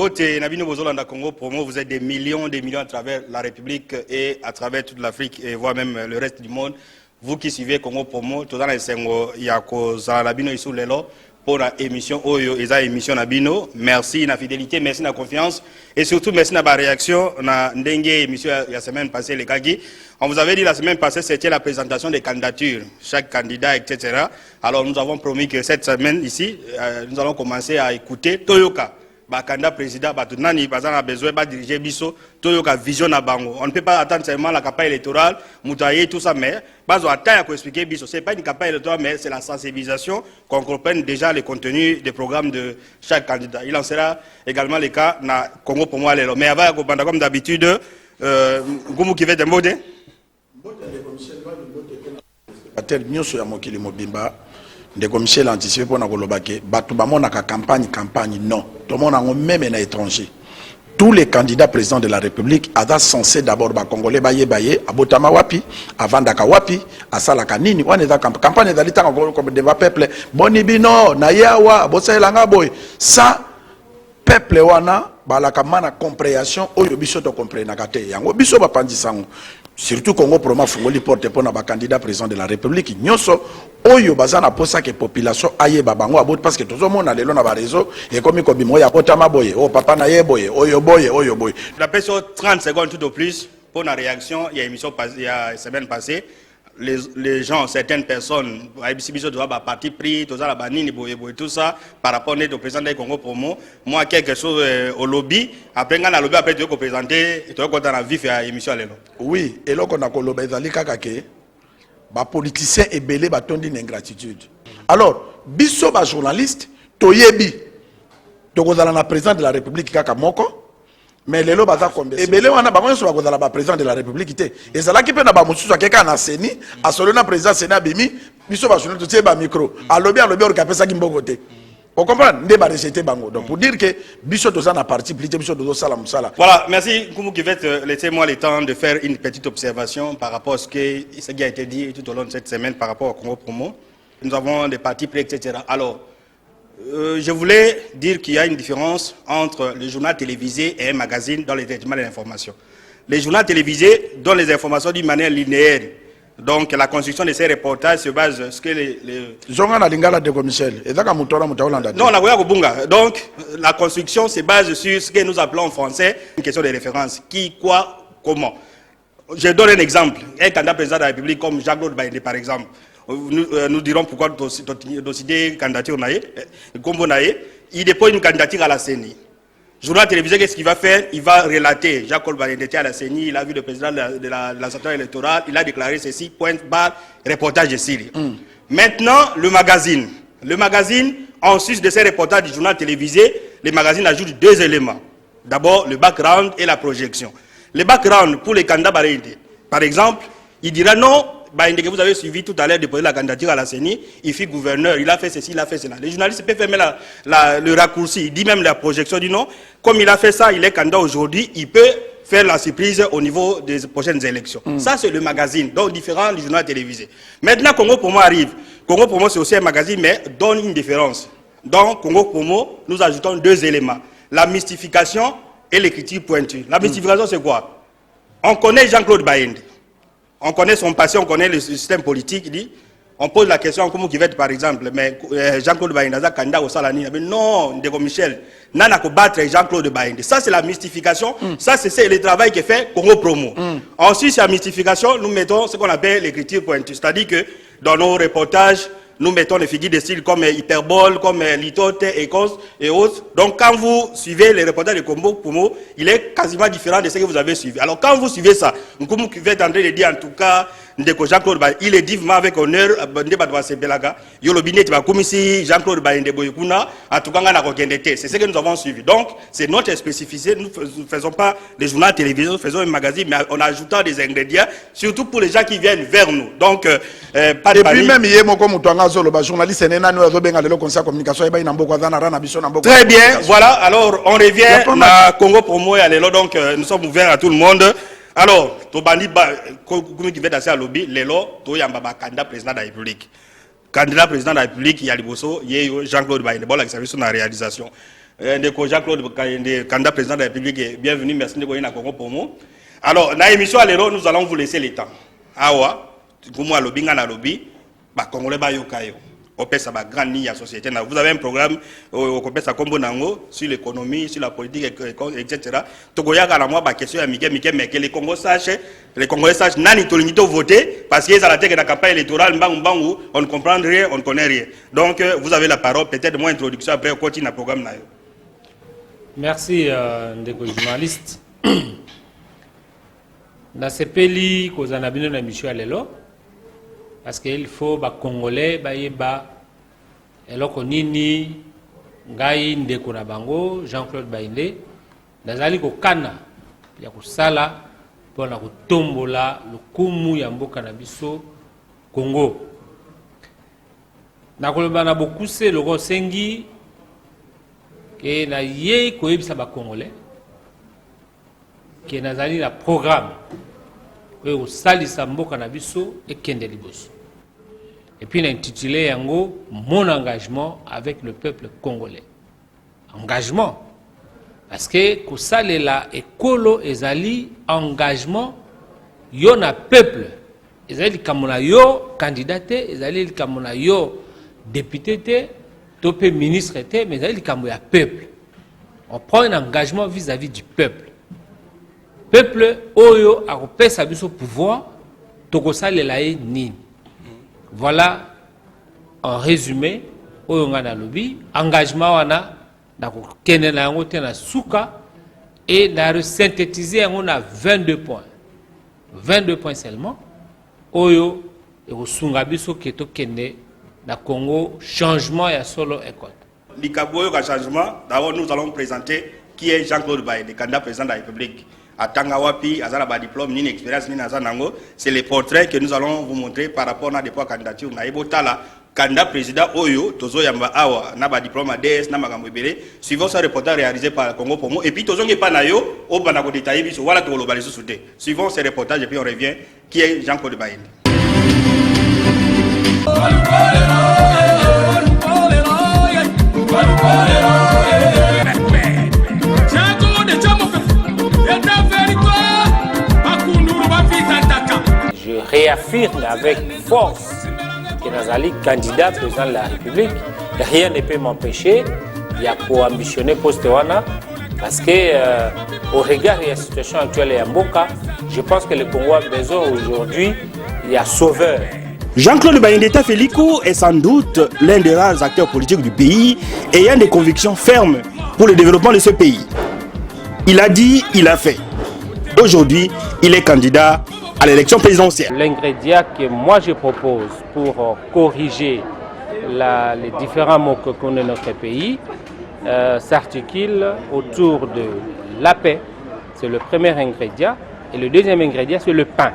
Mbote, Nabino Bozolanda Congo Promo, vous êtes des millions à travers la République et à travers toute l'Afrique et voire même le reste du monde. Vous qui suivez Congo Promo, tout dans les sengo, Yako Zalabino Isou Lelo, pour la émission Oyo, Eza émission Nabino. Merci la fidélité, merci la confiance et surtout merci la réaction. Na Ndengue émission la semaine passée, les Kagi. On vous avait dit la semaine passée, c'était la présentation des candidatures, chaque candidat, etc. Alors nous avons promis que cette semaine ici, nous allons commencer à écouter Toyoka. Candidat président, Nani a besoin de diriger Bisso, Toyoka vision à Bango. On ne peut pas attendre seulement la campagne électorale, Moutaye, tout ça, mais Bazo a taille à expliquer Bisso. Ce n'est pas une campagne électorale, mais c'est la sensibilisation qu'on comprenne déjà le contenu des programmes de chaque candidat. Il en sera également le cas dans Congo pour moi. Mais avant, comme d'habitude, Goumou qui veut des mots. Ndeko Michel anticipé pour na kolobake batu bamona ka campagne non tout le monde même na étranger tous les candidats présidents de la République ada censé d'abord ba congolais baye abotama wapi avandaka wapi asalaka nini wana za campagne d'alita comme de peuple bonibino na yawa boselanga boy ça peuple wana balaka mana compréhension oyo biso to comprendre kate yango biso bapandisango surtout Congo Proma fungoli porte pour na ba candidat président de la République nyonso oyo bazana posa que population aye babango abot parce que tout monde lelo na ba réseau et comme ko bimo ya kotama boye oh papa na ye boye oyo boye la personne 30 secondes tout au plus pour la réaction il y a émission il y a semaine passée les gens, certaines personnes, parti pris, tout ça, tout ça, par rapport au président du Congo Promo, moi, quelque chose au lobby, après, quand le lobby, après, tu peux présenter, tu peux dans la vie faire émission. Oui, et là, on a lobby, les politiciens et belé, ils ont ingratitude. Alors, biso, les journalistes, toyebi, tu es dans la présidente de la République, kaka moko. Mais les lois comme et belé wana bango so bakozala ba président de la République té et ça là qui peut na ba mususu akeka na seni a solo na président sena bimi biso ba journal to ba micro a lobby or kapesa ki mboko té on comprend ndé ba rejeter bango donc pour dire que biso to ça na parti plité biso do sala musala. Voilà, merci Koumou qui va laisser moi le temps de faire une petite observation par rapport à ce qui a été dit tout au long de cette semaine par rapport au Congo Promo. Nous avons des partis pris, etc. Alors je voulais dire qu'il y a une différence entre le journal télévisé et un magazine dans le traitement de l'information. Les journaux télévisés donnent les informations d'une manière linéaire. Donc la construction de ces reportages se base sur ce que les... Non, donc la construction se base sur ce que nous appelons en français une question de référence. Qui, quoi, comment. Je donne un exemple. Un candidat président de la République comme Jacques-Claude Baïndé par exemple. Nous dirons pourquoi décider candidature naïe, il dépose une candidature à la CENI. Journal télévisé, qu'est-ce qu'il va faire? Il va relater. Jacques Baïndé était à la CENI, il a vu le président de la centrale électorale, il a déclaré ceci, point barre, reportage de Syrie. Maintenant, le magazine. Le magazine, en sus de ces reportages du journal télévisé, le magazine ajoute deux éléments. D'abord, le background et la projection. Le background pour les candidats Baïndé, par exemple, il dira non. Que vous avez suivi tout à l'heure déposer la candidature à la CENI, il fit gouverneur, il a fait ceci, il a fait cela. Les journalistes peuvent fermer le raccourci, il dit même la projection, dit non, comme il a fait ça, il est candidat aujourd'hui, il peut faire la surprise au niveau des prochaines élections. Ça c'est le magazine, donc différent du journal télévisé. Maintenant Congo Promo arrive. Congo Promo c'est aussi un magazine mais donne une différence. Dans Congo Promo, nous ajoutons deux éléments, la mystification et l'écriture pointue. La mystification c'est quoi? On connaît Jean-Claude Baïndé. On connaît son passé, on connaît le système politique. Il dit, on pose la question comme qui va être par exemple, mais Jean-Claude Baïndé, candidat au Salani, mais non, Ndeko Michel, n'a qu'à battre Jean-Claude Baïndé. Ça c'est la mystification, ça c'est le travail qui est fait Congo Promo. Ensuite, c'est la mystification, nous mettons ce qu'on appelle l'écriture pointue. C'est-à-dire que dans nos reportages, nous mettons les figures de style comme hyperbole, comme litote, écosse et autres. Donc quand vous suivez les reportages de Congo Promo, il est quasiment différent de ce que vous avez suivi. Alors quand vous suivez ça, vous êtes en train de dire en tout cas, Jean-Claude Baïndé, il est dit vraiment avec honneur, Jean-Claude Baïndé Boyekuna, en tout cas, c'est ce que nous avons suivi. Donc, c'est notre spécificité. Nous ne faisons pas des journaux télévisés, nous faisons un magazine, mais en ajoutant des ingrédients, surtout pour les gens qui viennent vers nous. Donc, pas de panique. Très bien, voilà. Alors, on revient à Congo Promo et à l'élo. Donc, nous sommes ouverts à tout le monde. Alors, Tobani, comme qui fait assez à lobby, l'élo, Toyamba, candidat président de la République. Candidat président de la République, il y a Liboso, il y a Jean-Claude Baïndé, bon, la réalisation. de Jean-Claude, candidat président de la République, bienvenue, merci de venir à Congo pour moi. Alors, dans l'émission à l'Héros, nous allons vous laisser le temps. Awa, Goumou lobby, Ngana lobby, Congolais Bayokayo. Ça va grande ligne à la société. Vous avez un programme au Copesa Combo Nango sur l'économie, sur la politique, etc. Togoyaga la moi question à Miguel mais que les Congolais sachent nani tolinito voter parce qu'ils ont la tête de la campagne électorale on ne comprend rien, on ne connaît rien. Donc vous avez la parole, peut-être moins introduction après on continue le programme là. Merci ndeko journaliste. Na sepeli kozana bino na mission lelo. Parce qu'il faut que les Congolais bayeba eloko nini ngai ndeko na bango Jean-Claude Baïndé nazali kokana ya kusala pona kutombola lukumu ya mboka na biso Congo. Nakoloba na bokuse loko sengi ke na ye koyebisa ba Congolais ke nazali na programme oyo salisa mboka na biso ekende liboso. Et puis, il a intitulé yango mon engagement avec le peuple congolais. Engagement. Parce que kusale la ekolo ezali engagement yo na peuple. Ezali kamona yo candidat, ezali kamona yo député te, topé ministre te, mais ezali kamona peuple. On prend un engagement vis-à-vis du peuple. Peuple oyo akopesa biso pouvoir tokosale la nini. Voilà, en résumé, Oyongana Lobby, engagement wana, kene na yango te na suka, et na synthétiser on a 22 points. 22 points seulement. Oyo, et au Sungabiso keto kene, na Congo, changement ya solo ekot. Likaboyo ka changement, d'abord nous allons présenter qui est Jean-Claude Baïndé, candidat président de la République. À Tangawapi, à Zalaba diplôme, ni expérience, ni Nazanango, c'est les portraits que nous allons vous montrer par rapport à des candidatures. Naïbotala, candidat président Oyo, Tozo Yamba Awa, Naba diplôme à DS, Namagambébélé, suivant ce reportage réalisé par Congo Pomo, et puis Tozo Ngepanayo, au Banako détaillé, voilà tout le globalisé sous-té. Suivant ce reportage, et puis on revient, qui est Jean-Claude Baïndé. Je réaffirme avec force que Nazali candidat président de la République. Rien ne peut m'empêcher de ambitionner poste wana parce que au regard de la situation actuelle à Mboka, je pense que le Congo a besoin aujourd'hui d'un sauveur. Jean-Claude Baïndé Feliko est sans doute l'un des rares acteurs politiques du pays ayant des convictions fermes pour le développement de ce pays. Il a dit, il a fait. Aujourd'hui, il est candidat à l'élection présidentielle. L'ingrédient que moi je propose pour corriger les différents maux que connaît notre pays s'articule autour de la paix. C'est le premier ingrédient. Et le deuxième ingrédient, c'est le pain.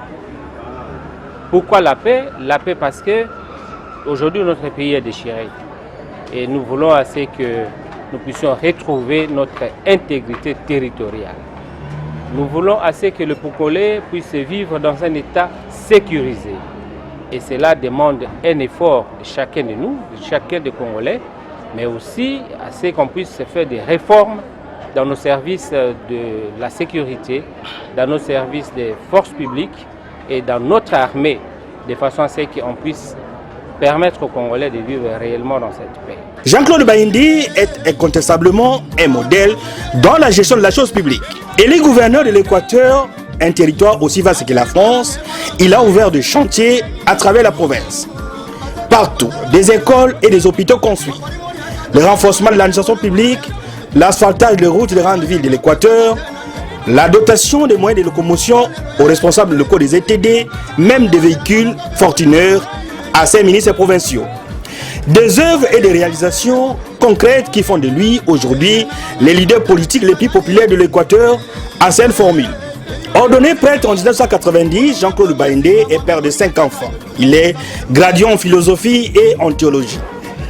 Pourquoi la paix? La paix parce que aujourd'hui notre pays est déchiré. Et nous voulons assez que nous puissions retrouver notre intégrité territoriale. Nous voulons assez que le Congolais puisse vivre dans un état sécurisé. Et cela demande un effort de chacun de nous, de chacun des Congolais, mais aussi assez qu'on puisse faire des réformes dans nos services de la sécurité, dans nos services des forces publiques et dans notre armée, de façon à ce qu'on puisse permettre aux Congolais de vivre réellement dans cette paix. Jean-Claude Baïndé est incontestablement un modèle dans la gestion de la chose publique. Et les gouverneurs de l'Équateur, un territoire aussi vaste que la France, il a ouvert des chantiers à travers la province. Partout, des écoles et des hôpitaux construits. Le renforcement de l'administration publique, l'asphaltage des routes des grandes villes de l'Équateur, la dotation des moyens de locomotion aux responsables locaux des ETD, même des véhicules Fortuneurs à ses ministres provinciaux. Des œuvres et des réalisations concrètes qui font de lui aujourd'hui les leaders politiques les plus populaires de l'Équateur en cette formule. Ordonné prêtre en 1990, Jean-Claude Baïndé est père de 5 enfants. Il est gradué en philosophie et en théologie.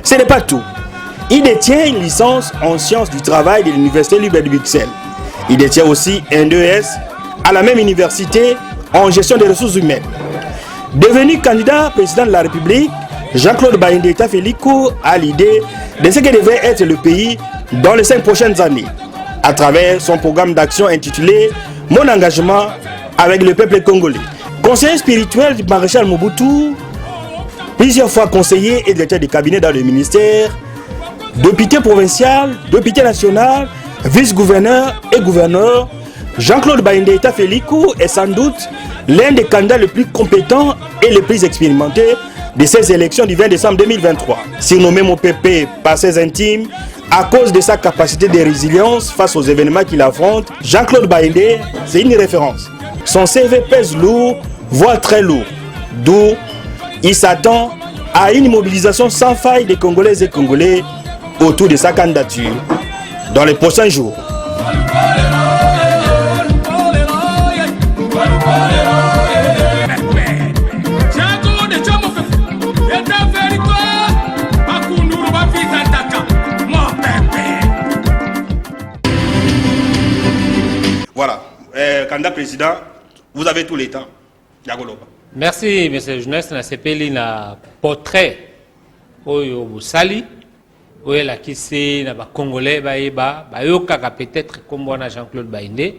Ce n'est pas tout. Il détient une licence en sciences du travail de l'Université libre de Bruxelles. Il détient aussi un DES à la même université en gestion des ressources humaines. Devenu candidat président de la République, Jean-Claude Baïndé Tafeliko a l'idée de ce que devrait être le pays dans les 5 prochaines années, à travers son programme d'action intitulé « Mon engagement avec le peuple congolais ». Conseiller spirituel du maréchal Mobutu, plusieurs fois conseiller et directeur de cabinet dans le ministère, député provincial, député national, vice-gouverneur et gouverneur, Jean-Claude Baïndé Tafeliko est sans doute l'un des candidats les plus compétents et les plus expérimentés de ces élections du 20 décembre 2023. Surnommé Mopepe par ses intimes, à cause de sa capacité de résilience face aux événements qu'il affronte, Jean-Claude Baïndé, c'est une référence. Son CV pèse lourd, voire très lourd, d'où il s'attend à une mobilisation sans faille des Congolaises et Congolais autour de sa candidature dans les prochains jours. Voilà, candidat président, vous avez tout l'État. Merci, M. Jeunesse. Na sepeli na portrait oyo busali oyo la kisi na ba Congolais baeba bayokaka peut-être comme na Jean-Claude Baïndé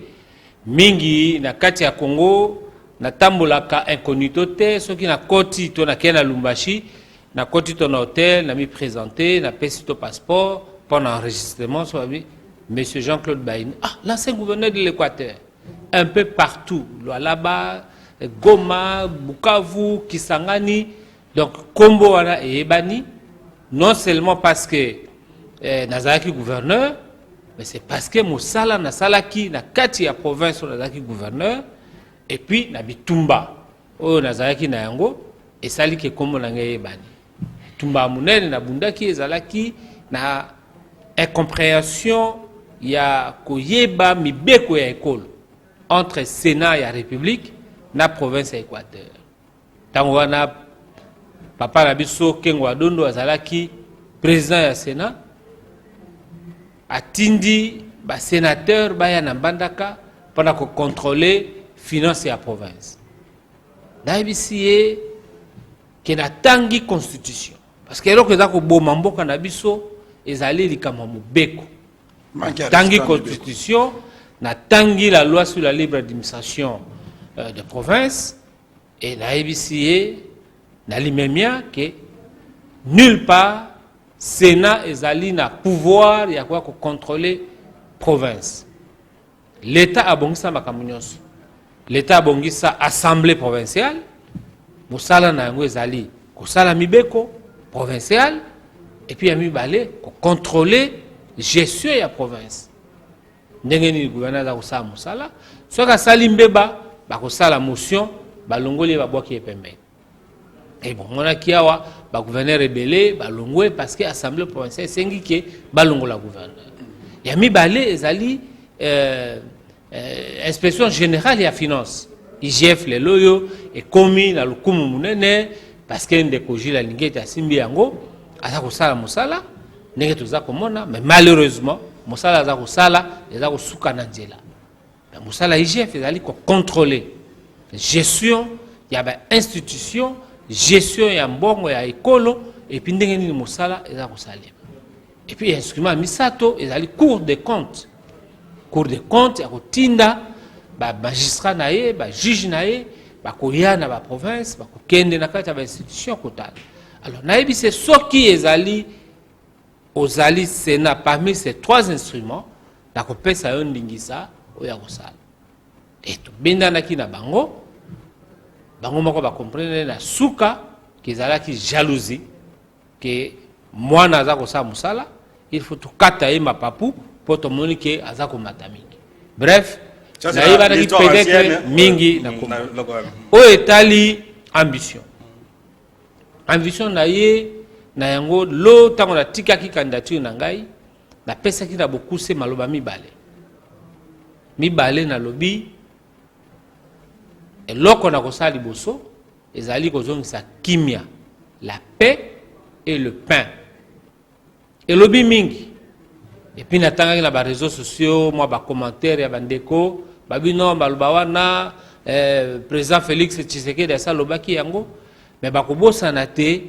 mingi na kati ya Congo na tambolaka incognito te soki na koti to na kena Lumbashi na koti to na hôtel na mi présenter na pesi to passeport pendant enregistrement so abi M. Jean-Claude Baïndé, l'ancien gouverneur de l'Équateur, un peu partout, là-bas, Goma, Bukavu, Kisangani, donc Kombo et Ebani, non seulement parce que Nazaraki gouverneur, mais c'est parce que Moussala Nasalaki, na kati ya province Nazaraki gouverneur, et puis Nabitumba, oh Nazaraki Nayango, et Sali ke Kombo Nangaye Ebani. Tumba Munene, Nabundaki, Ezalaki, na incompréhension. Il y a Koyeba Mibeko ya école entre Sénat et la République na province ya Équateur. Tangwana papa Nabiso Kengwa Dondo azalaki président ya Sénat atindi ba sénateur baya na Mbandaka pendant ko contrôler finance ya province. Nabisie ke na tangi constitution parce que eloko za ko boma mboka na biso ezali likama mobeko. Tangi constitution, na tangi la loi sur la libre administration de province et na EBCA, na limemia que nulle part Sénat ezali na pouvoir ya quoi contrôler province. L'État a bongisa makamunyoso. L'État a bongisa assemblée provinciale. Mosala na yango ezali ko sala mibeko provincial et puis ami balé ko contrôler gestion ya province. Ndengeni gouverneur za kusala musala, soka sali mbeba ba kusala motion ba longoli ba boki epembe. Et bon, on a kiawa ba gouverneur rebelle ba longwe parce que assemblée provinciale sengi ke ba longola gouverneur. Ya mi balé ezali inspection générale ya finance. IGF le loyo et commis na lukumu munene parce que ndeko jila lingeta simbi yango asa kusala musala. Mais malheureusement, Moussala Zako Sala, les Ako Soukanandjela. Moussala IGF, ils allaient contrôler la gestion, il y a une institution, gestion, il y a un bon, il y a écolo, et puis il y a Moussala et Zako Salim. Et puis, instrument Misato, ils allaient cour des comptes. Cour des comptes, il y a Tinda, magistrat naé, juge naé, koya na province, kende na kati ya institution kotala. Alors, naébi c'est ce qui est allé aux alliés Sénat parmi ces 3 instruments, la copesse a un dingisa au Yagosal. Et tout, bendanaki na bango moko ba comprendre na souka qu'ils ala qui jalousie que moi naza ko sa musala, il faut tout kata ma papou pour te montrer que azako matamiki. Bref, na iba na peut-être mingi na ko. O etali ambition. Ambition na ye na yango lo tango na tika ki candidature na ngai na pesa ki na beaucoup se maloba mibale na lobi et loko na kosali boso ezali kozongisa kimia la paix et le pain et lobi mingi et puis natanga na ba réseaux sociaux moi ba commentaire ya bandeko babino maloba wana président Félix Tshisekedi asa lobaki yango mais ba kobosa na te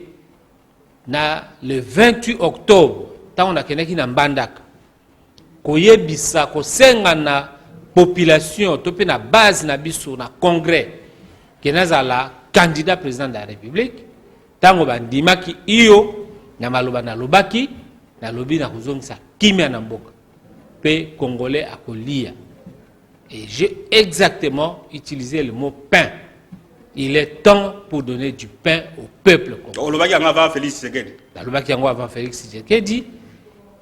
na le 28 octobre tant on a kenaki na Mbandaka koyebisa kosenga na population to pe na base na biso na congrès kenazala candidat président de la République tango bandimaki iyo na maloba na lobaki na lobi na kuzongisa kimia na mboka pe congolais akolia. Et j'ai exactement utilisé le mot pain. Il est temps pour donner du pain au peuple congolais. Lobaki avant Félix Tshisekedi. La lobaki avant Félix Tshisekedi.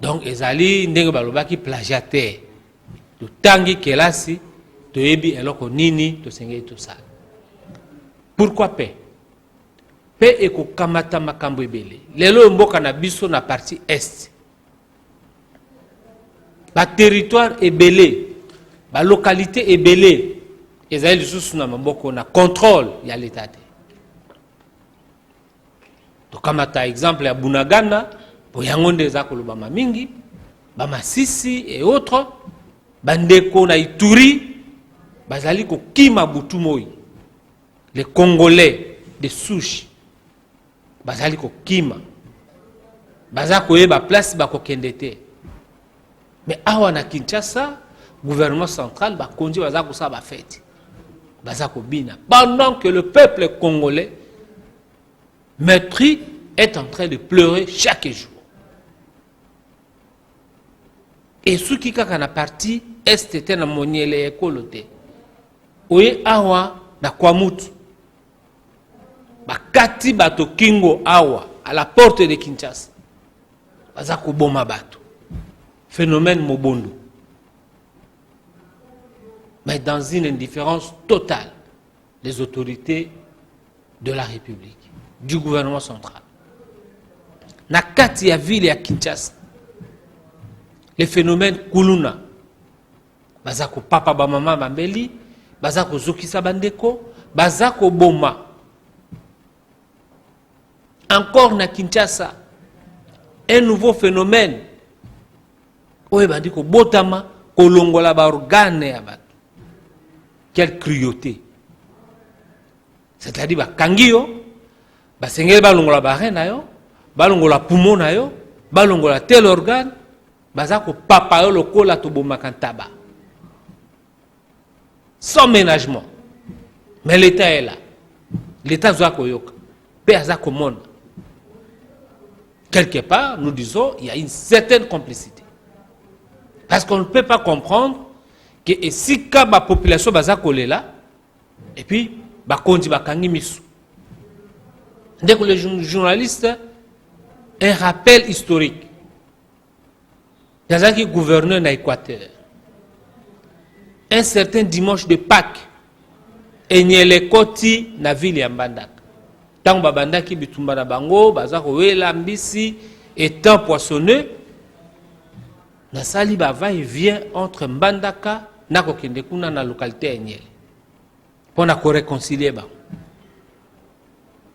Donc ezali ndenge ba lobaki plagiataire. To tangi kelasi to yebi eloko nini to sengeli tout ça. Pourquoi paix? Paix eko kamata makambo ebele. Lelo mboka na biso na partie est. Ba territoire ebele. La localité est belée. Ils ont sous on a contrôle, il y a l'État. Donc, comme par exemple à Bunagana, pour Yangonde Zakolobama Mingi, Bamasisi et autres, Bandeko na Ituri, Bazali ko Kima Butumoi, les Congolais de souche, Bazali ko Kima, Bazako Eba place Bako Kendete. Mais awana Kinshasa, gouvernement central va conduire à ça fête pendant que le peuple congolais meurtri est en train de pleurer chaque jour. Et ceux qui sont na partie est était na moniele ekolote oye awa na kwamutu bakati bato kingo awa à la porte de Kinshasa bazako boma bato phénomène mobondo. Mais dans une indifférence totale des autorités de la République, du gouvernement central. Nakati ya ville ya Kinshasa, les phénomènes kuluna, bazako papa ba mama bambeli, bazako zokisa bandeko, bazako boma. Encore na Kinshasa, un nouveau phénomène, oye bandiko botama, kolongola ba organe ya bato. Quelle cruauté. C'est-à-dire ba kangio ba sengeli balongola ba reine yo balongola poumon na yo balongola tel organe bazako papa yo lokola to bomaka ntaba sans ménagement. Mais l'État est là. L'État doit koyoka pe azako mona. Quelque part nous disons il y a une certaine complicité. Parce qu'on ne peut pas comprendre que si la population baza kolela et puis bakondi bakangi misu. Dès que les journalistes un rappel historique. Yazaki gouverneur na Équateur. Un certain dimanche de Pâques enyele koti na ville ya Mbandaka. Tango babandaki bitumba na bango baza kowela mbisi étant poissonneux. Nasali ba va et vient entre Mbandaka na kokende kuna na localité enyele. Pour na ko réconcilier ba.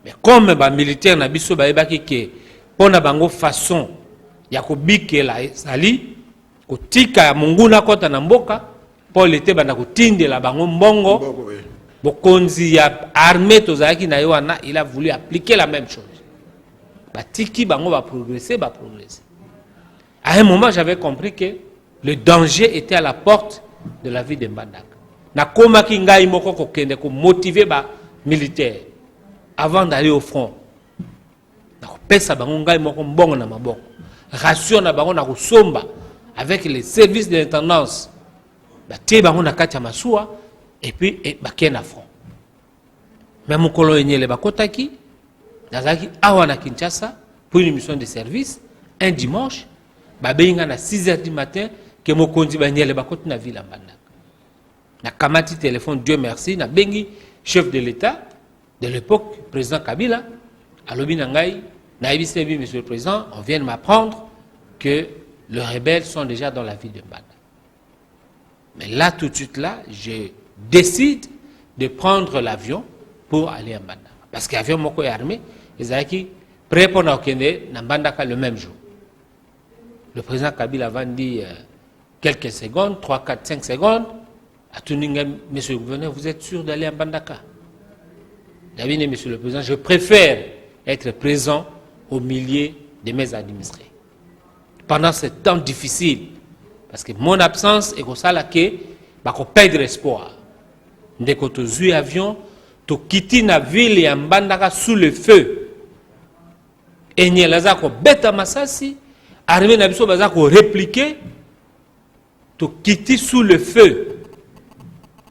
Mais comme ba militaire na biso ba ebaki ke pona bango façon ya ko bikela sali ko tika ya munguna kota na mboka Paul était bana ko tindela bango mbongo bokonzi ya armée tozaki na yoana il a voulu appliquer la même chose. Ba tiki bango ba progresser. À un moment j'avais compris que le danger était à la porte de la vie de Mbandaka. Na koma ki ngai moko ko kende ko motiver ba militaire avant d'aller au front. Na ko pesa bango ngai moko mbongo na maboko. Ration na bango na ko somba avec les services de l'intendance. Ba tie bango na kati ya masuwa et puis ba kena front. Mais mukolo enyele bakotaki nazaki awa na Kinshasa pour une mission de service un dimanche ba benga na 6h du matin que mokonzi banyele bakoti na ville Mbandaka. Na kamati téléphone Dieu merci na bengi chef de l'État de l'époque président Kabila alobi na ngai na ibisebi monsieur le président on vient de m'apprendre que les rebelles sont déjà dans la ville de Mbandaka. Mais là tout de suite là je décide de prendre l'avion pour aller à Mbandaka parce que l'avion moko est armé ils avaient prêt pour n'okende na Mbandaka le même jour. Le président Kabila a dit quelques secondes 3 4 5 secondes. À Tuninga, monsieur le gouverneur, vous êtes sûr d'aller à Mbandaka? David et monsieur le président, je préfère être présent aux milliers de mes administrés. Pendant ce temps difficile, parce que mon absence est comme ça là que on perdre espoir. Dès que tu as avion, tu quittes la ville et Mbandaka sous le feu. Et n'y a pas de bêta masasi, armée n'a pas de répliquer, tu quittes sous le feu.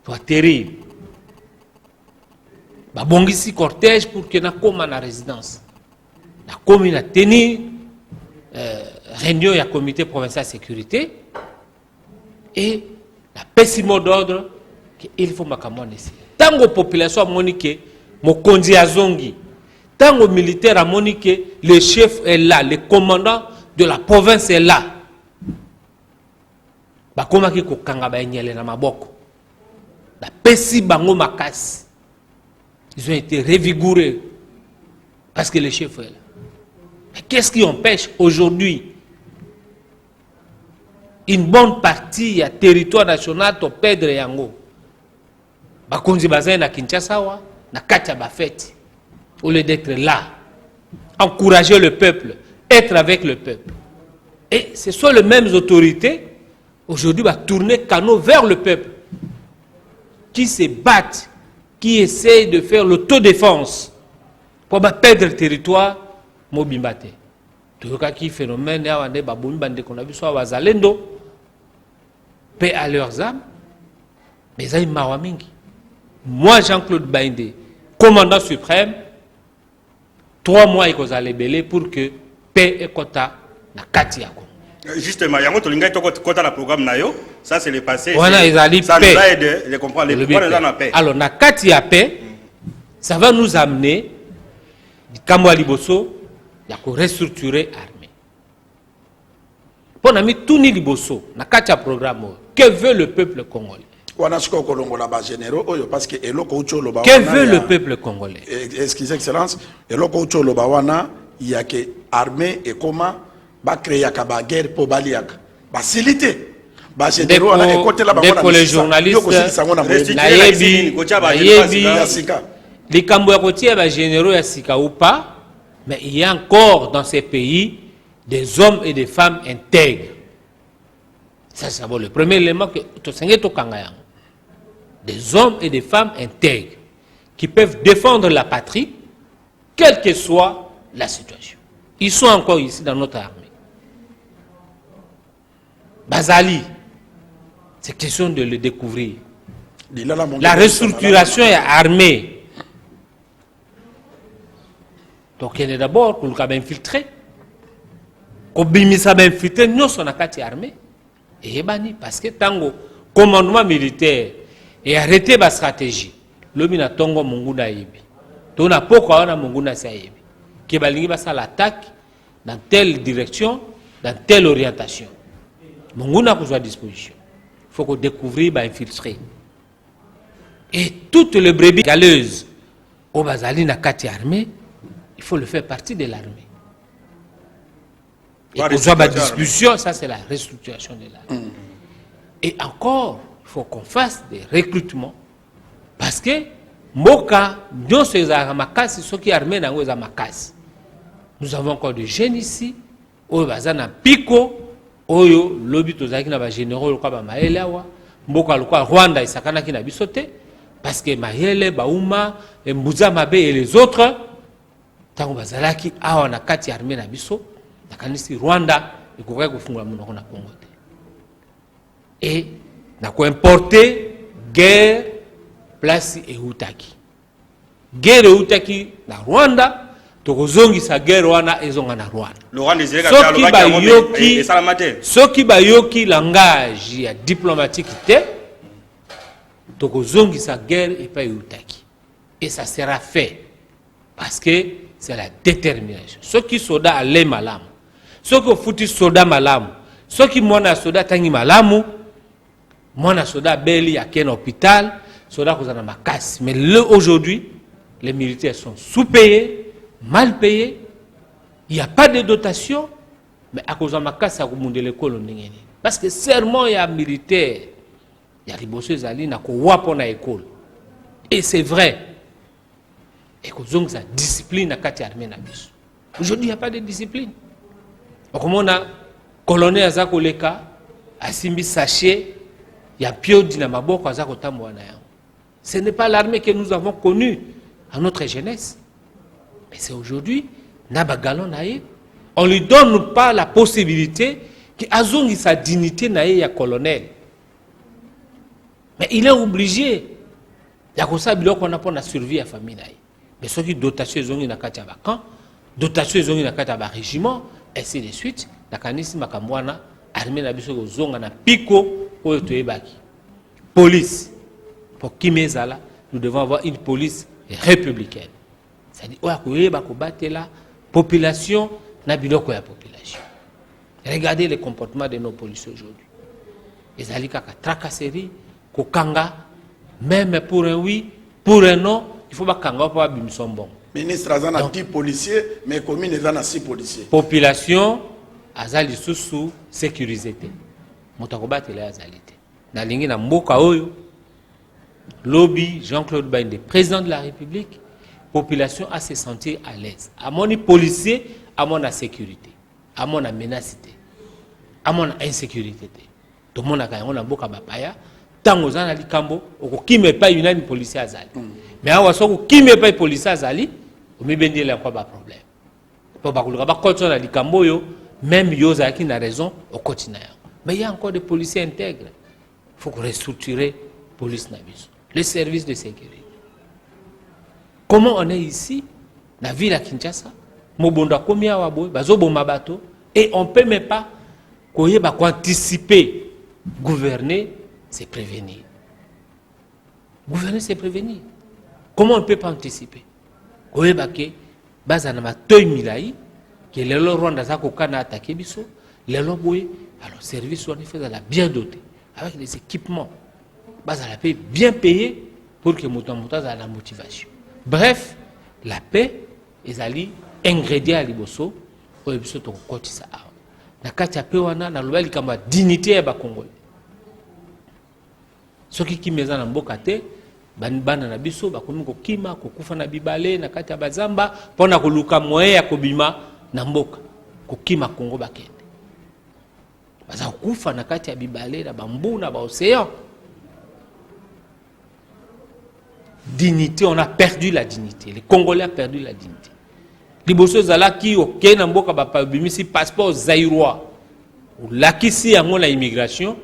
C'est terrible. Bon ici cortège pour que na koma na résidence. La commune a tenu réunion du comité provincial de sécurité et la pessimo d'ordre qu'il faut makamone ici. Tant que la population a moniqué, mon kondi azongi, tant que le militaire a moniqué, le chef est là, le commandant de la province est là. Bakoma ki kokanga ba nyele na maboko. La pessi bango makasi. Ils ont été revigourés parce que le chef est là. Mais qu'est-ce qui empêche aujourd'hui une bonne partie du territoire national de perdre yango? Bakonzi bazai na Kinshasa wa na kati ya bafeti. Au lieu d'être là, encourager le peuple, être avec le peuple. Et ce sont les mêmes autorités aujourd'hui va tourner canaux vers le peuple qui se battent, qui essayent de faire l'autodéfense pour perdre le territoire mobimbate. Tout cas qui phénomène ya wande babumi bande qu'on a vu soit wazalendo paix à leurs âmes mais ça il m'a mingi. Moi Jean-Claude Baindé, commandant suprême, 3 mois il faut aller belé pour que paix et quota na kati yako. Justement, yango tolinga to kota la programme nayo, ça c'est le passé. Voilà, ça nous aide de comprendre les pouvoirs dans la paix. Alors na kati ya paix, ça va nous amener du Kamwa Liboso ya ko restructurer l'armée. Pour nami tuni Liboso na kati ya programme, que veut le peuple congolais? Parce que que veut le peuple congolais? Excusez Excellence, il y a que armée et comment va créer la guerre pour baliak. Facilité. Dès que les journalistes les Cambouakotiers les généraux ya sika ou pas, mais il y a encore dans ces pays des hommes et des femmes intègres. Ça c'est le premier élément que tu sais to kangayang. Des hommes et des femmes intègres qui peuvent défendre la patrie, quelle que soit la situation. Ils sont encore ici dans notre armée. Bazali, c'est question de le découvrir. La restructuration est armée. Donc il est d'abord pour le cas infiltré. Kobimisa infiltré, nous sommes en armée. Et parce que tango commandement militaire et arrêté la stratégie. L'homme na tongo munguna yebi. Donc na poko wana munguna sa yebi. Qui balingi basa l'attaque dans telle direction, dans telle orientation. Munguna a à disposition. Il faut qu'on découvre ba infiltrer. Et toutes les brebis galeuses au bazali na kati armée, il faut le faire partie de l'armée. Et qu'on soit à disposition, ça c'est la restructuration de l'armée. Et encore, il faut qu'on fasse des recrutements. Parce que, Moka, nous sommes à Makasi, ceux qui armés dans les Makasi. Nous avons encore des jeunes ici, au Bazana Pico, Oyo, Lobi Tozaki na généraux, le Kaba Maelewa, Moka, le Rwanda, et Sakana qui n'a pas sauté. Parce que Maele, Baouma, Mbouza Mabe et les autres, tant que Bazalaki, on a 4 armées na biso, nakanisi Rwanda, et qu'on va faire mon Congo. Et n'a quoi importer guerre place et Outaki. Guerre et Outaki na Rwanda, tokozongi sa guerre wana ezonga na Rwanda. Le Rwanda désire que ceux qui bayoki langage ya diplomatique té tokozongi sa guerre et pas Outaki. Et ça sera fait parce que c'est la détermination. Ceux qui soda allé malam, ceux qui foutu soda malam, ceux qui mona soda tangi malamu, mona soda beli à quel hôpital, soda kozana makasi. Mais aujourd'hui, les militaires sont sous-payés, mal payés. Il n'y a pas de dotation, mais à cause de makasi à monde l'école parce que serment il y a militaire, il y a Liboso Zali na ko wapo na école. Et c'est vrai. Et que donc sa discipline à kati armée na biso. Aujourd'hui, il n'y a pas de discipline. Comme on a colonel Azakoleka, Asimbi Saché, il y a Pio Dinamaboko Azakotamwana. Ce n'est pas l'armée que nous avons connue à notre jeunesse. Mais c'est aujourd'hui, Nabagalon Naïe, on ne lui donne pas la possibilité qu'il ait sa dignité Naïe à colonel. Mais il est obligé. Il y a comme ça qu'on a pour la survie à la famille. Mais ceux qui dotation ils ont une carte à camp, dotation ils ont une carte à régiment, et ainsi de suite. La canisse makamwana, armée na biso zonga na pico pour te ebaki. Police. Pour qui là, nous devons avoir une police républicaine. C'est-à-dire, la population n'a pas la population. Regardez le comportement de nos policiers aujourd'hui. Ils ont des tracasseries, kokanga, même pour un oui, pour un non, il faut pas kanga pour abimson bon. Ministre Azana 10 policiers, mais commune Azana 6 policiers. Population, azali sous sécurisé. Motakoba tele azalité. Na lingi na mboka oyo, lobby Jean-Claude Baïndé, président de la République, population a se sentir à l'aise. À mon policier, à mon sécurité, à mon menacité, à mon insécurité. Tout le monde a gagné un boka bapaya. Tant aux ans likambo, qui me paye une policier azali. Mais à waso qui me paye policier azali, on me bendé là quoi problème. Pour pas que le rabat continue à likambo yo, même yosa qui n'a raison au quotidien. Mais il y a encore des policiers intègres. Il faut restructurer la police nabiso, les services de sécurité. Comment on est ici, dans la ville à Kinshasa, Mobonda Komia Wabo, Bazobo Mabato, et on ne peut même pas anticiper. Gouverner, c'est prévenir. Gouverner, c'est prévenir. Comment on ne peut pas anticiper? Koyebake, Bazanama Toy Milaï, qui est le Rwanda Zakokana attaqué Bisso, le Loboé, alors service on est fait la bien doté, avec des équipements. Bazala paye bien payé pour que Moutamouta ait la motivation. Bref, la paix est ali ingrédient à liboso au biso to kotisa awa. Na kati ya paix wana na lobali kama dignité ya ba Congolais. Soki ki meza na mboka te bana na biso bakomi ko kima ko kufa na bibale na kati ya bazamba pona ko luka moye ya kobima na mboka ko kima Congo bakende. Baza kufa na kati ya bibale na bambu na ba océan. Dignité, on a perdu la dignité. Les Congolais ont perdu la dignité. Les Bosso Zalaki, ok, Namboka Bapabimisi, passeport zaïrois. Ou l'Akisi, à mon immigration,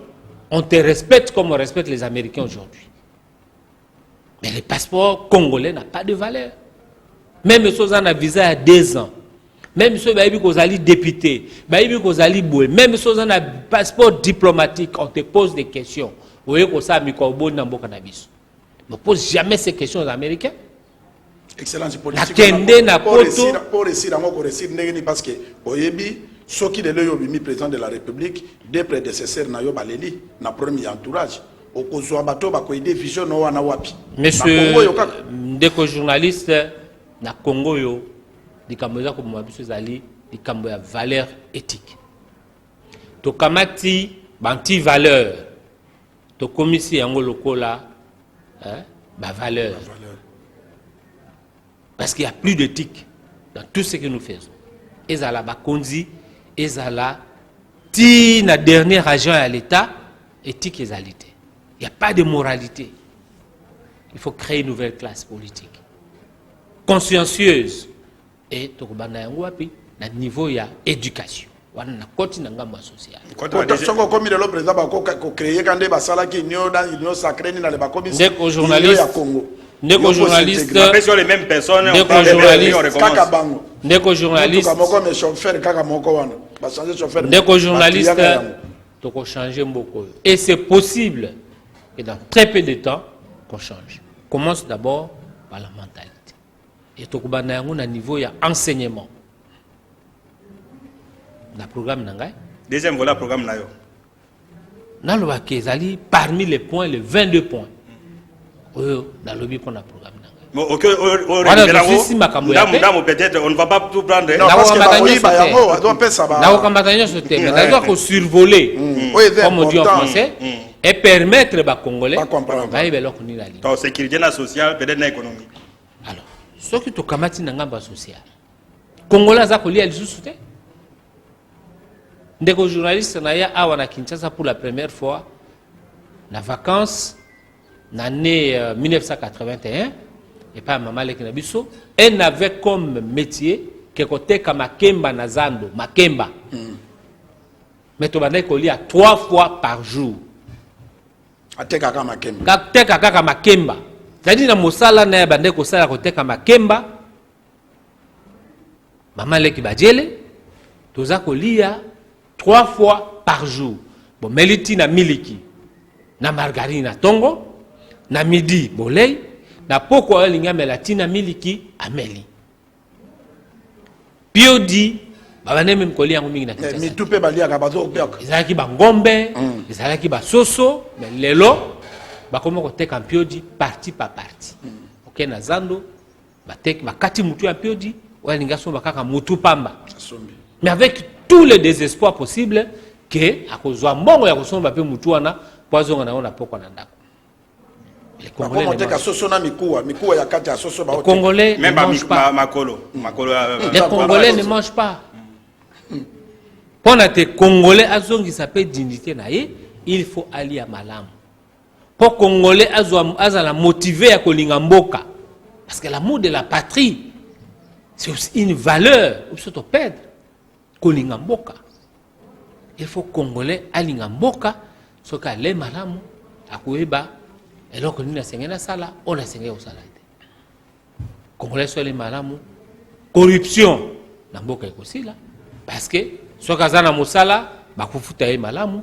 on te respecte comme on respecte les Américains aujourd'hui. Mais les passeports congolais n'ont pas de valeur. Même ceux qui ont un visa à 2 ans, même ceux qui ont député, même ceux qui ont un passeport diplomatique, on te pose des questions. Vous voyez que ça a mis au Namboka Nabiso. Ne pose jamais ces questions aux Américains. Excellence politique. Pour réussir, parce que Oyebi, ceux qui le président de la République, des prédécesseurs na yobaleli, na premier entourage, au Kozoabato ba ko aider vision no wana wapi. Monsieur, ndeko journaliste na Congo yo, dikamboza ko mwabiso zali, dikambo ya valeur éthique. To kamati banti valeur. To komisi yango lokola valeur. Parce qu'il n'y a plus d'éthique dans tout ce que nous faisons. Et ça là, Bakonzi, et ça là, la dernière agent à l'État, éthique et alité. Il n'y a pas de moralité. Il faut créer une nouvelle classe politique. Consciencieuse. Et tout le niveau il y a éducation. On a continué à social. Comme le président a créé quand il sacré dans les commissions. Dès qu'aux journalistes, sur les mêmes personnes, dès qu'aux journalistes, tu peux changer beaucoup. Et c'est possible que dans très peu de temps, qu'on change. Commence d'abord par la mentalité. Et tu peux à niveau il y a enseignement. Dans le programme Nangai. Deuxième volet programme Nayo. Dans le Wakezali, parmi les points, les 22 points. Dans le lobby pour le programme Nangai. Peut-être on ne va pas tout prendre. Non, parce que on survoler, comme on dit en français, et permettre aux Congolais de leur connaître la ligne. Donc, sécurité sociale, peut-être l'économie. Alors, ce qui est au Kamati Nangamba social. Congolais aza kolia lisusu te. Ndeko journaliste na ya awa na Kinshasa pour la première fois na vacances l'année 1981 et pas maman leki na biso, elle n'avait comme métier que koteka makemba na zando, makemba. Mais to bandai kolia 3 fois par jour. Ateka kaka makemba. Kateka kaka makemba. C'est-à-dire na mosala na bandai ko sala koteka makemba. Maman leki bajele toza kolia 3 fois par jour. Bon, meliti na miliki, na margarine na tongo, na midi bolei, na poko alinga melati na miliki ameli. Piodi, babane même kolia yango mingi na Kinshasa. Mi tupe balia ka bazo opiaka. Ezalaki ba ngombe, ezalaki ba soso, mais lelo bakoma koteka piodi parti par parti. OK na zando, bateki bakati mutu ya piodi, olinga so bakaka mutu pamba. Mais avec tous les désespoirs possibles que à cause de mbongo ya kosomba pe mutu wana poison na ona poko na ndako. Les Congolais ne mangent pas. Les Congolais ne mangent pas. Pour que Congolais azongi s'appelle dignité naie, il faut aller à malam. Pour Congolais azala motivé à kolinga mboka, parce que l'amour de la patrie c'est aussi une valeur ou surtout perdre kolinga mboka. Il faut Congolais alinga mboka soka le malamu akueba. Et donc, nous avons na sala, on a au sala. Congolais sont les malamu. Corruption, na mboka aussi là. Parce que, si on a mosala, bah kufuta e malamu,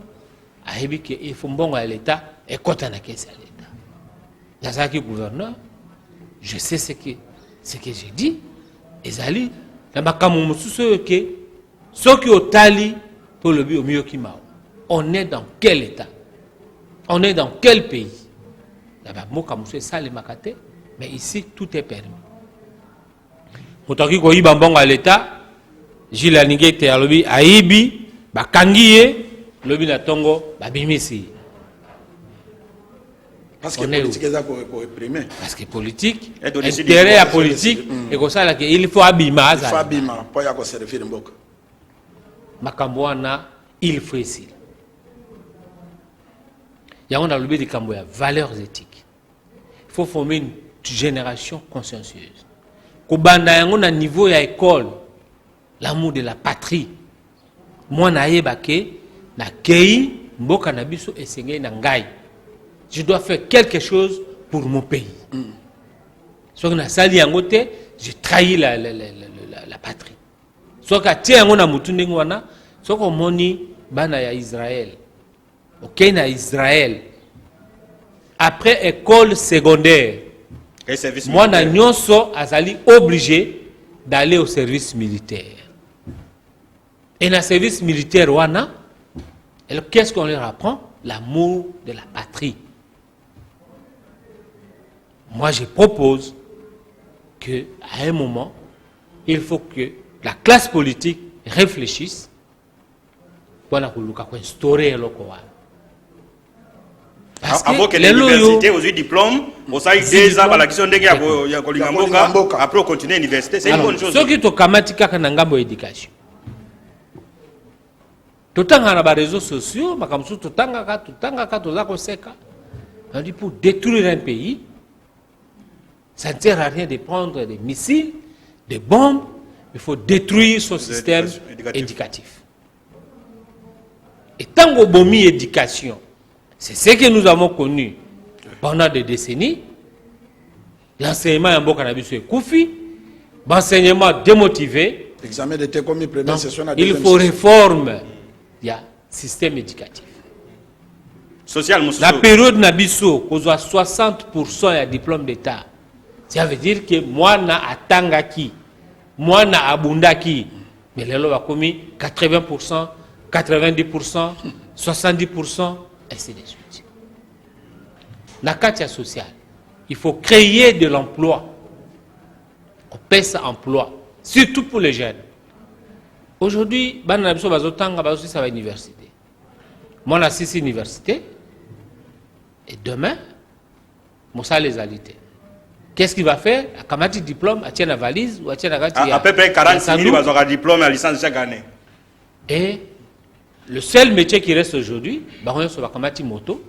ahebi que il faut bon à l'État et quand on a caisse à l'État. Yazaki gouverneur, je sais ce que j'ai dit. Ezali, na makamu mususu que ceux qui ont tali pour le but au mieux qui m'a. On est dans quel État? On est dans quel pays? Mais ici, tout est permis. Motaki ko yiba mbongo à l'État, Gilles Aningete alobi aibi, bakangiye, lobi na tongo, babimisi. Parce que politique est pour réprimer. Parce que politique, intérêt à politique, et comme ça, il faut abima. Il faut abima, pour y avoir servir mboka. Makamboana, il faut ici. Il y a des valeurs éthiques. Il faut former une génération consciencieuse. Kobanda yango na niveau ya école, l'amour de la patrie. Moi na yebake na kei mboka na biso esengé na ngai. Je dois faire quelque chose pour mon pays. Soit na sali yango te, j'ai trahi la patrie. Soit ka tie yango na mutu ndenge wana, soit ko moni bana ya Israël. OK na Israël. Après école secondaire, moi na nyonso azali obligé d'aller au service militaire. Et dans le service militaire wana, qu'est-ce qu'on leur apprend? L'amour de la patrie. Moi je propose que à un moment, il faut que la classe politique réfléchisse pour instaurer le Coran. Avant que l'université aux diplômes, on s'aille 2 ans à la question de Kolingamboka, après on continue l'université, c'est une bonne chose. Ce qui est kamatika kanangambo éducation. Totanga na ba réseaux sociaux, makamsu totanga ka tozako seka. On dit pour détruire un pays, ça ne sert à rien de prendre des missiles, des bombes, il faut détruire son système éducatif. Et tant qu'on bomi éducation, c'est ce que nous avons connu pendant des décennies. L'enseignement en Bokanabis est koufi, l'enseignement démotivé. L'examen était commis première session à il faut réforme. Il y a système éducatif. Social, la période Nabiso, qu'on a 60% de diplôme d'État. Ça veut dire que moi na atangaki, moi na abundaki. Mais les lois ont commis 80%, 90%, 70%. Ainsi de suite. La carte sociale, il faut créer de l'emploi. On paie ça emploi, surtout pour les jeunes. Aujourd'hui, ça va à l'université. Moi, on a 6 universités. Et demain, moi, ça les alités. Qu'est-ce qu'il va faire? Akamati diplôme, a tient la valise ou a tient la valise. À peu près 40 000 ils ont un diplôme à licence chaque année. Et le seul métier qui reste aujourd'hui, c'est Akamati moto,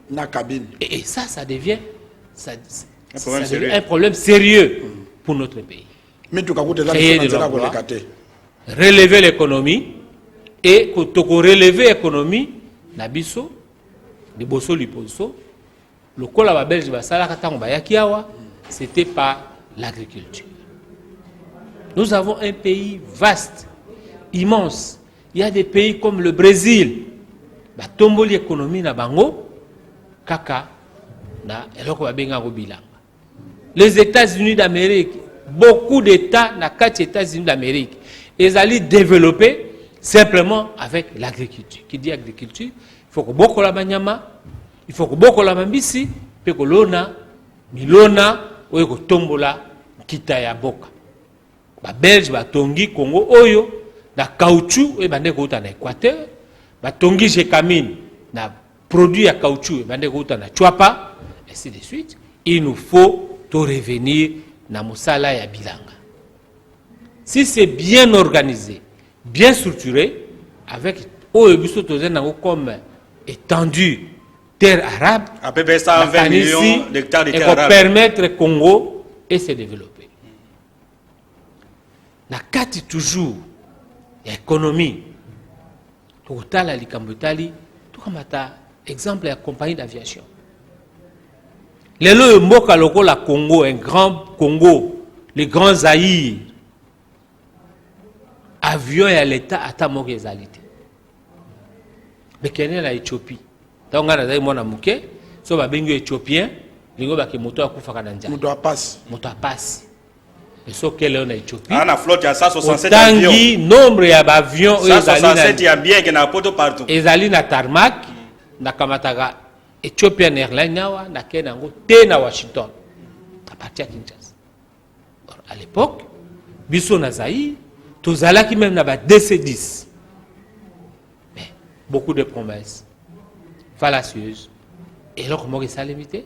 Na cabine. et ça devient un problème sérieux pour notre pays. Mais tu as Créer de l'emploi, relever l'économie et quand relever l'économie, Nabiso, les bosso liposo, le col à Belge c'était par l'agriculture. Nous avons un pays vaste, immense. Il y a des pays comme le Brésil, la tomboli économie na bango, kaka na eloko babenga go bilanga. Les États-Unis d'Amérique, beaucoup d'États na quatre États-Unis d'Amérique, ils allaient développer simplement avec l'agriculture. Qui dit agriculture, il faut que beaucoup la banyama, il faut que beaucoup la mambisi, pe ko lona, milona, oyo ko tombola kita ya boka. Ba Belge ba tongi Congo oyo na caoutchouc e bande ko uta na Équateur, ba tongi Gécamine na produit ya caoutchouc e bande ko uta na Chouapa, et ainsi de suite. Il nous faut to revenir na musala ya bilanga. Si c'est bien organisé, bien structuré, avec comme étendu terre arabe, à peu près 120 millions d'hectares de terre arabe, pour permettre au Congo de se développer. Na kati toujours l'économie. Total à l'Ikambutali, tout comme exemple la compagnie d'aviation. Les lois Mboka loko la Congo, un grand Congo, les grands Zaïre. Avion et à l'État à ta mort réalité. Mais qu'il y a en Éthiopie. Donc, on a des gens qui sont éthiopiens, ils ont des motos à Koufaka Nandja. Moto à passe. Moto à passe. Et ce qu'il y a en Éthiopie. Ah, la flotte, il y a 167 avions. Nombre d'avions. 167, il y a bien qu'il y a un poteau partout. Ils allaient na tarmac, na Kamataga, Ethiopian Airlines, na Kenango, na Washington. À partir de Kinshasa. À l'époque, Bisso Nazaï, tous qui même n'avaient DC-10. Mais beaucoup de promesses fallacieuses. Et alors, comment ça limité?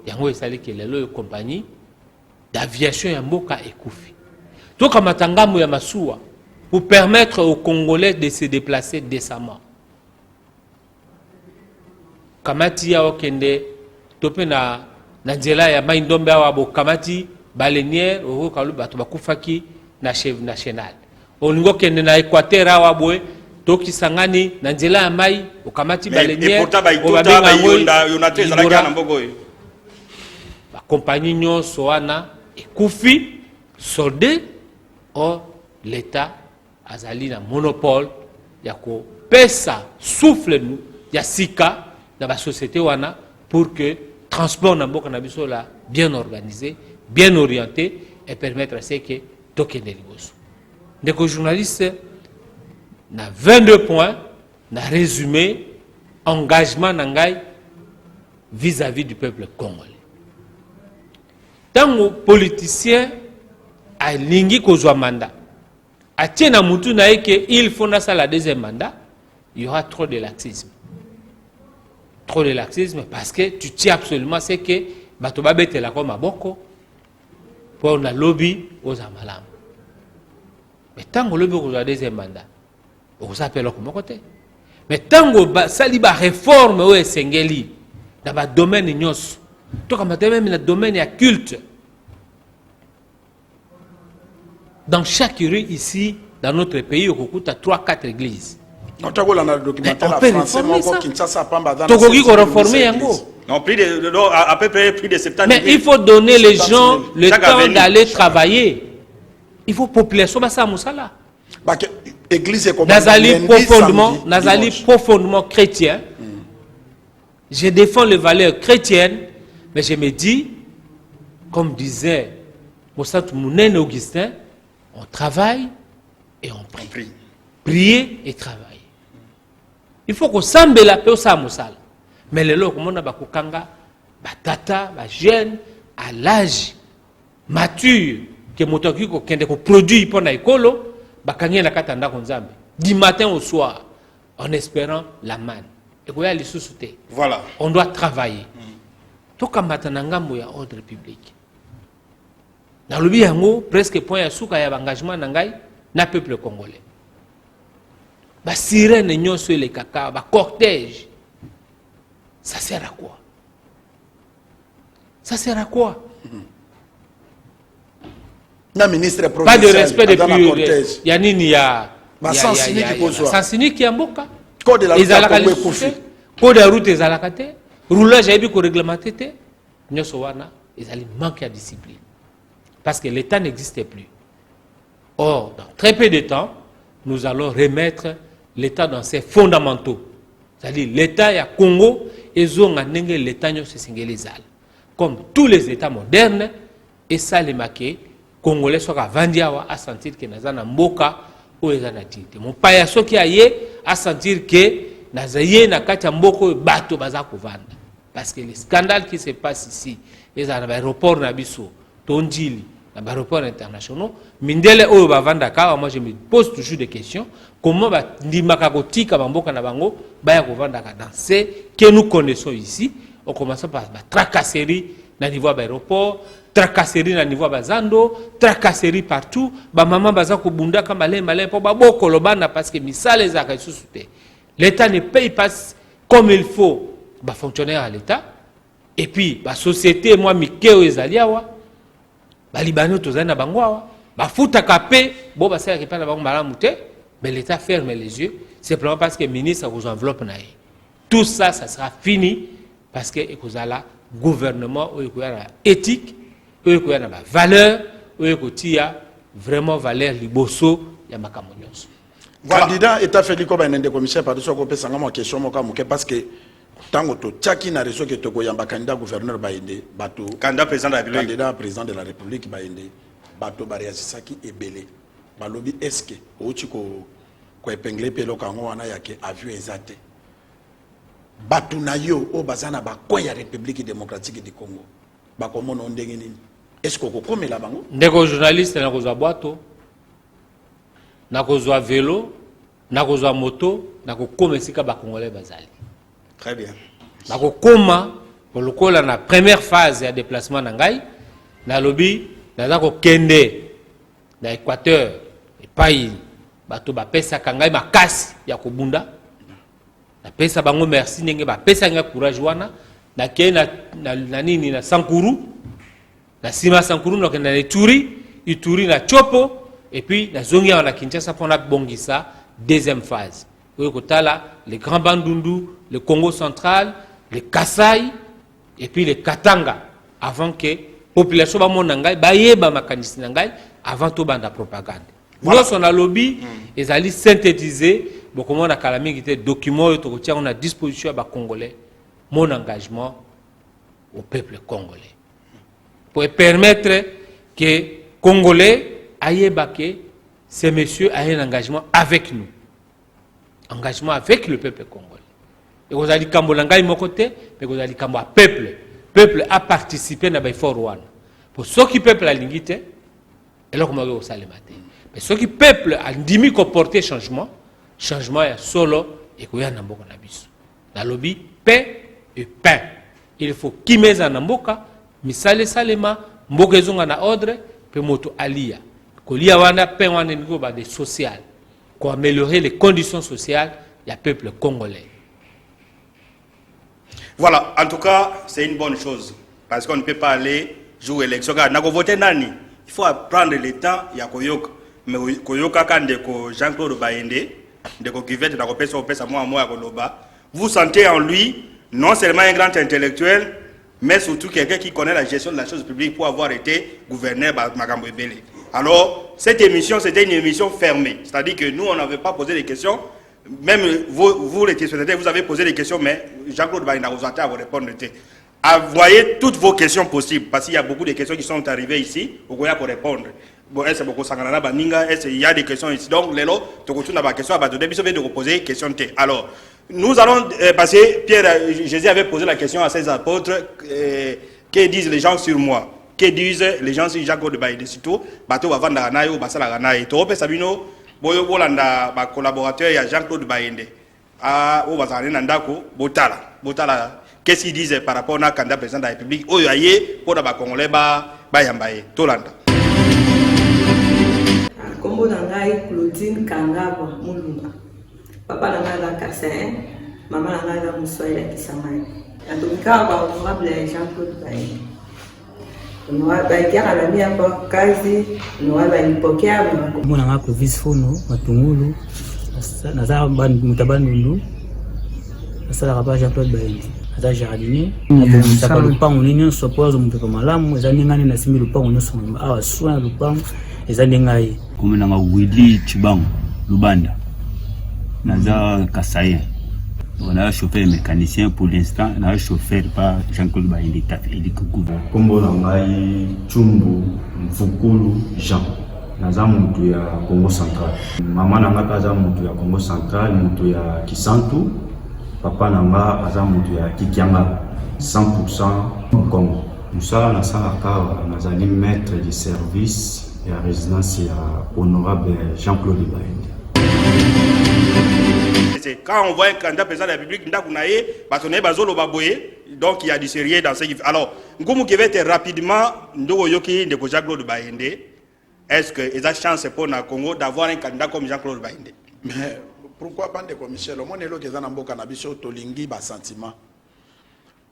Il y a une compagnie d'aviation Yamboka et Koufi. Donc, à Matangamu Yamasua, pour permettre aux Congolais de se déplacer décemment. Kamati ya okende, topé na nzela ya maindombe awabo kamati balenière au kaluba tobakufaki na chef national. Olingo kende na Équateur awabwe toki sangani na nzela ya mai okamati balenière. Et pourtant baitota bayonda yonato ezalaki na mbogo oyo. Ba compagnie nyonso wana ekufi soldé or l'État azali na monopole ya ko pesa souffle nous ya sika dans la société wana pour que transport na mboka na biso la bien organisé, bien orienté et permettre à ce que tokende liboso. Donc le journaliste na 22 points na résumé engagement nangai vis-à-vis du peuple congolais. Tant que politicien a lingi kozwa mandat, a tiena mutu na que il faut na la deuxième mandat, il y aura trop de laxisme. Trop de laxisme parce que tu tiens absolument ce que batoba bete la comme aboko pour la lobby aux amalam. Mais tant que le lobby au deuxième mandat, on s'appelle comme côté. Mais tant que saliba réforme au Sengeli dans le domaine nyos, tout comme même le domaine est culte. Dans chaque rue ici, dans notre pays, on a 3-4 églises. On peut réformer ça. Non, à peu près plus de 70. Mais il faut donner les gens le temps d'aller travailler. Il faut population ça musala. Église est comme Nazali profondément chrétien. Je défends les valeurs chrétiennes, mais je me dis, comme disait Moussat Mounen Augustin, on travaille et on prie. Prier et travailler. Il faut qu'on semble la paix au Samoussal. Mais les gens, comme on a bakukanga, batata, jeune, à l'âge mature, que motoki ko kende ko produit pour na écolo, bakanye na katanda konzambe. Du matin au soir, en espérant la manne. Et quoi les sous-soutés. Voilà. On doit travailler. tokambata na ngambo ya ordre public. Nalobi yango presque point ya suka ya engagement na ngai na peuple congolais. Ba sirène nyonso le kaka, ba cortège. Ça sert à quoi? Ça sert à quoi? Na ministre pas de respect des priorités. Il y a nini ya Sansini qui amboka. Code de la route code de la route ezalaka te. Roulage ebi ko réglementé te. Nyoso wana ezali manque de discipline. Parce que l'État n'existait plus. Or, dans très peu de temps, nous allons remettre l'État dans ses fondamentaux. C'est-à-dire l'État ya Congo ezonga ndenge l'État nyoso singelezala. Comme tous les États modernes, et ça les maqués Congolais soient vandiawa à sentir que nazana mboka ou ezana tinte. Mon paya soki aye à sentir que nazaye na kati mboko bato bazako vanda. Parce que les scandales qui se passent ici, les aéroports na biso, tondili, na aéroports internationaux, mindele oyo bavanda ka, moi je me pose toujours des questions, comment ba ndimaka kotika mboka na bango baya ko vanda ka dans ce que nous connaissons ici, on commence par la tracasserie na niveau de l'aéroport, tracasserie na niveau de Zando, tracasserie partout, ba maman baza ko bunda ka malin po ba boko lobana parce que misale za ka susute. L'État ne paye pas comme il faut ba fonctionnaire à l'État et puis ba société moi mikeo ezaliawa ba libano tozana bangwawa ba futa kapé bo ba sala kipa na bango malamu te mais l'État ferme les yeux simplement parce que le ministre vous enveloppe na ye. Tout ça sera fini parce que ekozala gouvernement ou la éthique ou la valeur ou vraiment valeur liboso ya makambo nyonso. Candidat état fait comme un commissaire par dessus ko pesa ngamo question moka muke parce que tango to tchaki na réseau que to ko yamba candidat gouverneur baende bato candidat président de la République candidat président de la République baende bato bariasisaki ebele balobi est-ce que outi ko épingler pelo kango wana yake avion ezate bato na yo o bazana ba ko ya République démocratique du Congo ba ko mono ndenge nini est-ce que ko komela bango ndeko journaliste na kozwa boato na kozwa vélo na kozwa moto na kokoma esika ba congolais bazali. Très bien. Na kokoma polokola na première phase ya déplacement na ngai na lobi naza ko kende na Équateur epai bato ba pesa kangai makasi ya kobunda na pesa bango merci ndenge ba pesa nga courage wana na ke na nini na Sankuru na sima Sankuru na kenda Ituri na Chopo et puis na zongi na Kinshasa pour na bongisa deuxième phase. Oyo kotala les Grands Bandundu, le Congo central, le Kasai et puis le Katanga avant que population ba monangai ba yeba makanisi nangai avant to banda propagande. Voilà. Nous on a lobby et ali synthétiser beaucoup on a kalami qui était document to kotia on a disposition ba congolais mon engagement au peuple congolais pour permettre que congolais ayeba que ces messieurs aient un engagement avec nous. Engagement avec le peuple congolais. Et vous allez kambolangai mon côté, mais vous allez kambo peuple. Peuple a participé dans l'effort one. Pour ceux qui peuple a l'ingité, et là comment vous allez mater. Mais ceux qui peuple a dimi comporter changement est solo et qu'il y a un namboka nabiso. Dans le lobby paix et pain. Il faut qui met en namboka, misale salema, mboka zonga na ordre, pe moto alia. Kolia wana pain wana niveau ba de social. Pour améliorer les conditions sociales du peuple congolais. Voilà, en tout cas, c'est une bonne chose. Parce qu'on ne peut pas aller jouer l'élection. Il faut prendre le temps, il y a Koyoka. Mais Koyoka, quand Jean-Claude Baïndé, vous sentez en lui non seulement un grand intellectuel, mais surtout quelqu'un qui connaît la gestion de la chose publique pour avoir été gouverneur de Makambo Ebele. Alors, cette émission, c'était une émission fermée. C'est-à-dire que nous, on n'avait pas posé des questions. Même vous les questionnaires, vous avez posé des questions, mais Jean-Claude Baïna vous attend à vous répondre. Envoyez toutes vos questions possibles, parce qu'il y a beaucoup de questions qui sont arrivées ici, vous pouvez répondre. Bon, est-ce qu'il y a des questions ici? Donc, les lots, tu continues à avoir des questions, de vous poser des questions. Alors, nous allons passer, Pierre, Jésus avait posé la question à ses apôtres, que disent les gens sur moi? Que disent les gens sur Jean-Claude Baïdé? Surtout, bateau va vendre la ou basala ganaï. Tu repères Sabino, boyo bolanda, collaborateur, il y a Jean-Claude Baïdé. Ah, ou basala nandako, botala. qu'est-ce qu'ils disent par rapport à candidat président de la République oyo aye pour ba congolais ba yambaye tolanda. Kombo nangai Claudine Kangaba Mulunga. Papa nangai la Kassin, maman nangai la Moussoïla Kisamai. Atomika ba honorable Jean-Claude Baye. Honorable Baye qui a la mia pa kazi, honorable Baye Pokea. Kombo nangai Clovis Fono Matungulu. Naza Mutabanulu. Asala ba Jean-Claude Baye. Naza jardinier. Saka lupango nini sopozo mpepa malamu, ezaningani na simi lupango nyoso awa soin lupango ezanengai. Comme nanga Willy Chibango Lubanda naza Kasaye on a chauffeur mécanicien pour l'instant on a chauffeur pas Jean-Claude Baindi taf Elik Gouva kombo nangai Chumbu Mfukulu Jean naza mutu ya Congo Central mama nanga kaza mutu ya Congo Central mutu ya Kisantu papa nanga aza mutu ya Kikianga 100% Congo musala na sala ka nazali maître de service la résidence est honorable Jean-Claude Baindi. Quand on voit un candidat président de la République, donc il y a du sérieux dans ce qu'il fait. Alors, Ngoumou qui va être rapidement, Jean-Claude Baindi, est-ce qu'il y a chance pour le Congo d'avoir un candidat comme Jean-Claude Baindi? Mais pourquoi pas de Michel? Au moins, il y a un cannabis tolingi ba sentiment.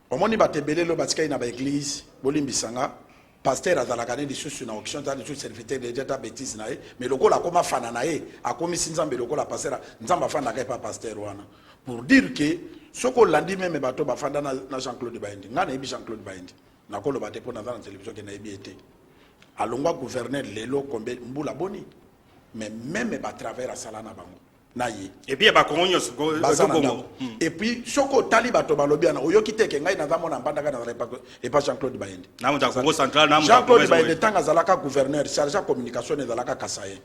Au moins, il y a une église, Bolimbisanga. Pasteur azalaka ne lisusu na auction za lisusu serviteur de jeta bêtise na ye mais lokola koma fana na ye akomi sinzambe lokola pasteur nzamba fana ka pa pasteur wana pour dire que soko landi même bato ba fanda na Jean-Claude Baindi ngana yebi Jean-Claude Baindi na kolo bate pona za na télévision ke na yebi été alongwa gouverneur lelo kombe mbula boni mais même ba travers à salana bango na ye et puis ba Congo nyos Congo et puis soko tali bato balobi na oyoki teke ngai na zamona mbandaka na et pas Jean-Claude Baindi na mu Congo central na mu Jean-Claude Baindi tanga zalaka gouverneur chargé de communication et zalaka Kasaye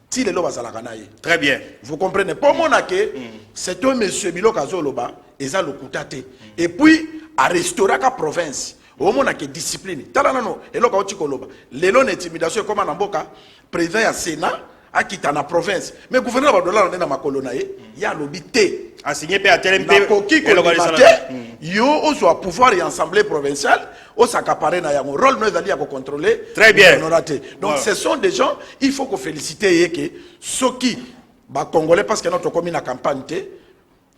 ti lelo bazalaka na ye très bien vous comprenez pour mon que c'est un monsieur Biloko Azoloba eza lokutate et puis à restaurer la province au moment que discipline tala nano eloko otikoloba lelo na intimidation comme na mboka président ya Sénat a quitté la province mais gouverneur va donner dans ma colonne il y a l'obité a signé à TLMP yo ozo pouvoir et assemblée provinciale au s'accaparer na yango rôle nous allons contrôler très bien donc ce sont des gens il faut qu'on félicite que ceux qui ba congolais parce que notre commune a campagne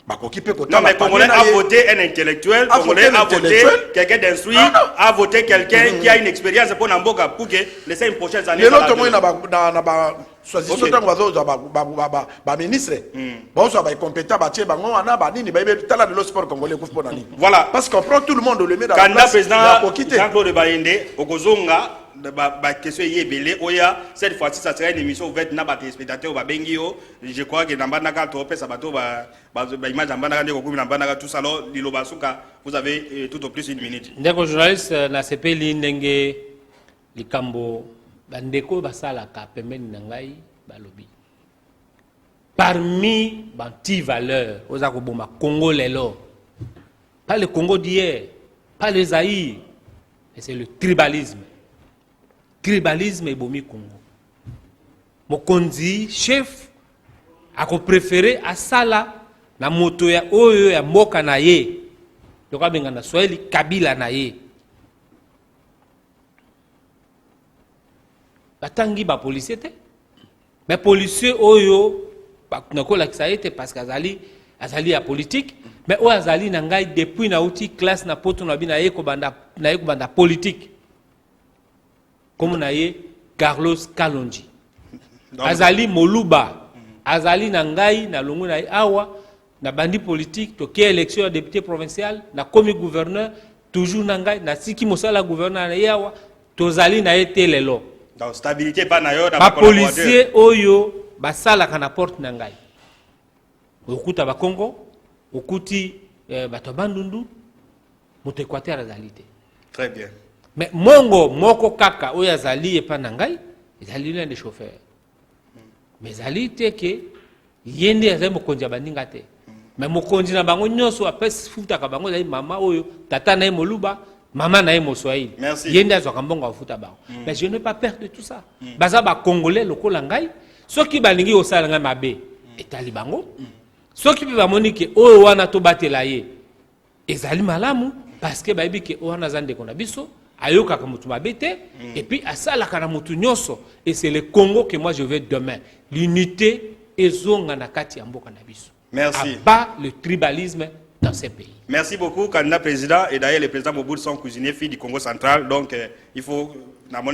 non mais Congolais a voté un intellectuel, Congolais a voté quelqu'un d'instruit, a voté quelqu'un qui a une expérience pour Namboka pour que les 5 prochaines années. L'autre moyen na choisi sotan ba ministre. Bon ça ba compétent ba tie bango ana ba nini ba tala de sport congolais pour pour nani. Voilà parce qu'on prend tout le monde le met dans la place. Candidat président Jean-Claude Baindi okozonga ba question yebele oya cette fois-ci ça sera une émission ouverte na ba téléspectateurs ba bengio je crois que namba na ka to pesa bato ba image namba na ndeko namba na tout ça alors liloba suka vous avez tout au plus 1 minute ndeko journaliste na sepeli ndenge likambo bandeko basala ka pembeni na ngai balobi parmi banti valeurs oza ko bomba Congo lelo pas le Congo d'hier pas le Zaïre mais c'est le tribalisme et bomi Congo. Mokonzi chef a préféré à sala na moto ya oyo ya mboka na ye. Loka benga na Swahili kabila na ye. Batangi ba policier te. Mais policier oyo ba nakola kisaite parce qu'azali ya politique mais o azali na ngai depuis na uti classe na poto na bina yeko banda politique. Comme na ye Carlos Kalonji azali moluba azali na ngai na longo na awa na bandi politique to ke élection ya député provincial na komi gouverneur toujours na ngai na siki mosala gouverneur na yawa tozali na ete lelo donc stabilité pas na yo ba policier oyo basala kana porte na ngai okuta ba Congo okuti bato bandundu moto Équateur azali te très bien. Mais mongo moko kaka oya zali epa na ngai ezali l'un des chauffeurs mais zali te ke yende azali mokonzi ya baninga te mais mokonzi na bango nyonso apesi futaka bango ezali mama oyo tata na ye moluba mama na ye moswahili yende azwaka mbongo afuta bango mais je n'ai pas peur de tout ça baza bacongolais lokola ngai soki balingi kosala ngai mabe etali bango soki mpe bamoni ke oyo wana tobatela ye ezali malamu parce que bayebi ke wana za ndeko na biso ayokaka mutu mabe te et puis asalaka na mutu nyonso et c'est le Congo que moi je veux demain, l'unité ezonga na kati ya mboka na biso. Merci. Abat le tribalisme dans ces pays. Merci beaucoup, candidat président. Et d'ailleurs, le président Mobutu sont cuisiniers filles du Congo central. Donc, il faut. Donc,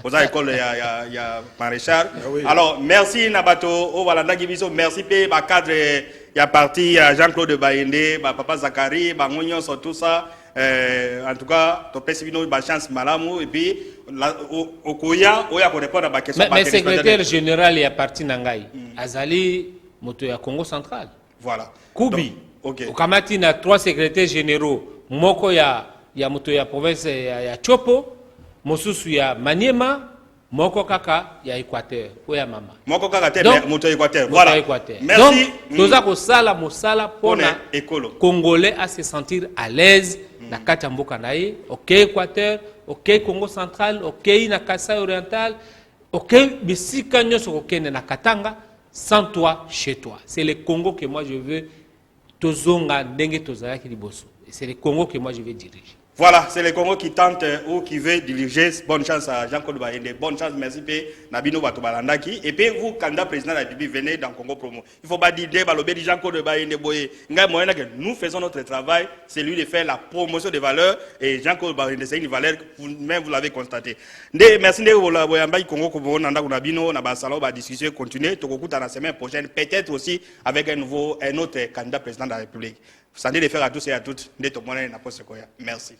aux écoles, il y a maréchal. Alors, merci Nabato, au Valanda Gibiso, merci P, cadre, il y a parti Jean-Claude Bayende, Papa Zakari, Bangonyo, sur tout ça. En tout cas, tu peux suivre une chance malamu et puis au Koya, Oya pour répondre à ma question. Mais secrétaire général est parti Nangai. Azali, moto ya Congo central. Voilà. Kubi. Donc, ok. Okamati na 3 secrétaires généraux. Moko ya moto ya province ya Chopo, mosusu ya Maniema, moko kaka ya Équateur, oya mama. Moko kaka te moto ya Équateur. Voilà. Merci. Donc, toza ko sala mosala pona écolo. Congolais à se sentir à l'aise na kati ya mboka na ye, OK Équateur, OK Congo central, OK na Kasai oriental, OK bisika nyonso kokende na Katanga, sans toi chez toi. C'est le Congo que moi je veux tozonga ndenge tozalaki liboso. C'est le Congo que moi je veux diriger. Voilà, c'est le Congo qui tente ou qui veut diriger. Bonne chance à Jean-Claude Bayende. Bonne chance, merci P. Nabino Batobalandaki. Et puis vous, candidat président de la République, venez dans Congo Promo. Il ne faut pas dire Jean-Claude Bayende Boye. Nous faisons notre travail, c'est lui de faire la promotion des valeurs. Et Jean-Claude Bayende, c'est une valeur, vous-même vous l'avez constaté. Merci de vous avoir Congo Promo. Nabino, Nabasalo, la discussion continue. Tokokuta la semaine prochaine, peut-être aussi avec un autre candidat président de la République. Santé de faire à tous et à toutes. Merci.